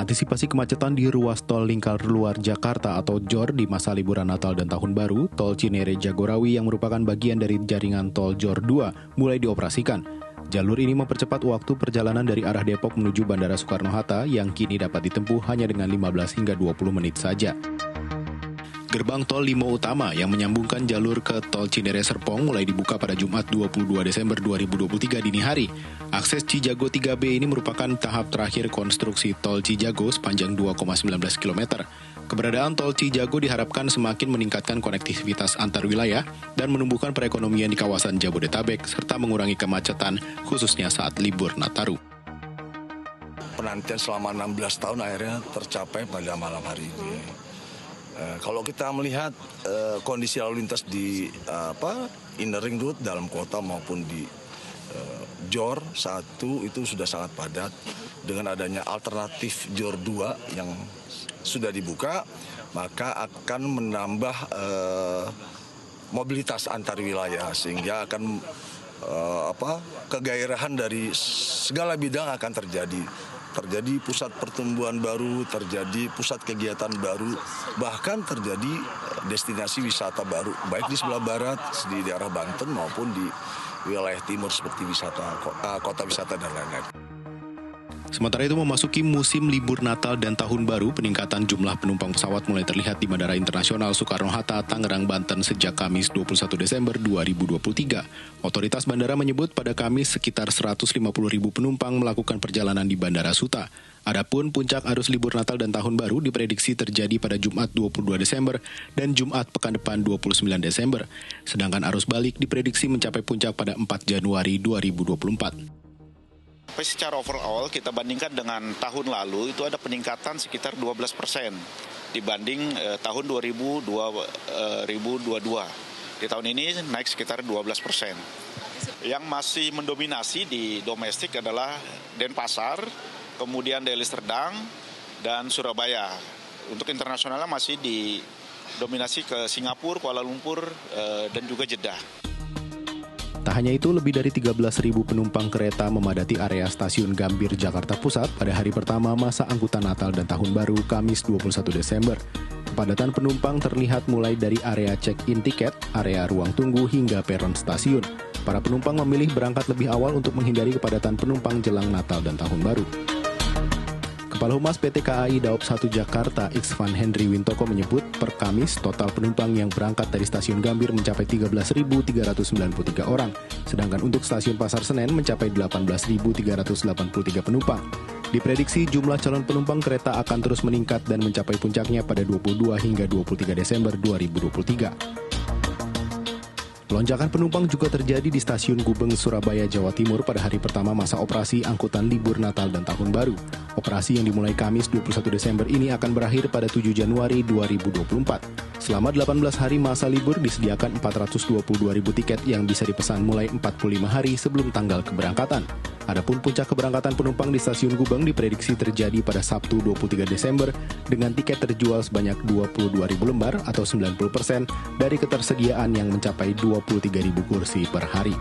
Mengantisipasi kemacetan di ruas tol lingkar luar Jakarta atau JOR di masa liburan Natal dan Tahun Baru, tol Cinere-Jagorawi yang merupakan bagian dari jaringan tol JOR 2 mulai dioperasikan. Jalur ini mempercepat waktu perjalanan dari arah Depok menuju Bandara Soekarno-Hatta yang kini dapat ditempuh hanya dengan 15 hingga 20 menit saja. Gerbang tol Limo Utama yang menyambungkan jalur ke tol Cinere-Serpong mulai dibuka pada Jumat 22 Desember 2023 dini hari. Akses Cijago 3B ini merupakan tahap terakhir konstruksi tol Cijago sepanjang 2,19 km. Keberadaan tol Cijago diharapkan semakin meningkatkan konektivitas antar wilayah dan menumbuhkan perekonomian di kawasan Jabodetabek serta mengurangi kemacetan khususnya saat libur Nataru. Penantian selama 16 tahun akhirnya tercapai pada malam hari ini. Kalau kita melihat kondisi lalu lintas di inner ring road dalam kota maupun di JOR 1 itu sudah sangat padat. Dengan adanya alternatif JOR 2 yang sudah dibuka, maka akan menambah mobilitas antar wilayah sehingga akan kegairahan dari segala bidang akan terjadi pusat pertumbuhan baru, terjadi pusat kegiatan baru, bahkan terjadi destinasi wisata baru, baik di sebelah barat, di daerah Banten maupun di wilayah timur seperti kota wisata dan lain-lain. Sementara itu memasuki musim libur Natal dan Tahun Baru, peningkatan jumlah penumpang pesawat mulai terlihat di Bandara Internasional Soekarno-Hatta, Tangerang, Banten sejak Kamis 21 Desember 2023. Otoritas bandara menyebut pada Kamis sekitar 150.000 penumpang melakukan perjalanan di Bandara Suta. Adapun puncak arus libur Natal dan Tahun Baru diprediksi terjadi pada Jumat 22 Desember dan Jumat pekan depan 29 Desember. Sedangkan arus balik diprediksi mencapai puncak pada 4 Januari 2024. Secara overall kita bandingkan dengan tahun lalu itu ada peningkatan sekitar 12% dibanding tahun 2022. Di tahun ini naik sekitar 12%. Yang masih mendominasi di domestik adalah Denpasar, kemudian Deli Serdang, dan Surabaya. Untuk internasionalnya masih didominasi ke Singapura, Kuala Lumpur, dan juga Jeddah. Tak hanya itu, lebih dari 13.000 penumpang kereta memadati area stasiun Gambir, Jakarta Pusat pada hari pertama masa angkutan Natal dan Tahun Baru, Kamis 21 Desember. Kepadatan penumpang terlihat mulai dari area check-in tiket, area ruang tunggu, hingga peron stasiun. Para penumpang memilih berangkat lebih awal untuk menghindari kepadatan penumpang jelang Natal dan Tahun Baru. Kepala Humas PT KAI Daob 1 Jakarta, Iksvan Henry Wintoko menyebut per Kamis total penumpang yang berangkat dari stasiun Gambir mencapai 13.393 orang, sedangkan untuk stasiun Pasar Senen mencapai 18.383 penumpang. Diprediksi jumlah calon penumpang kereta akan terus meningkat dan mencapai puncaknya pada 22 hingga 23 Desember 2023. Lonjakan penumpang juga terjadi di stasiun Gubeng, Surabaya, Jawa Timur pada hari pertama masa operasi angkutan libur Natal dan Tahun Baru. Operasi yang dimulai Kamis 21 Desember ini akan berakhir pada 7 Januari 2024. Selama 18 hari masa libur disediakan 422.000 tiket yang bisa dipesan mulai 45 hari sebelum tanggal keberangkatan. Adapun puncak keberangkatan penumpang di stasiun Gubeng diprediksi terjadi pada Sabtu 23 Desember dengan tiket terjual sebanyak 22.000 lembar atau 90% dari ketersediaan yang mencapai 23.000 kursi per hari.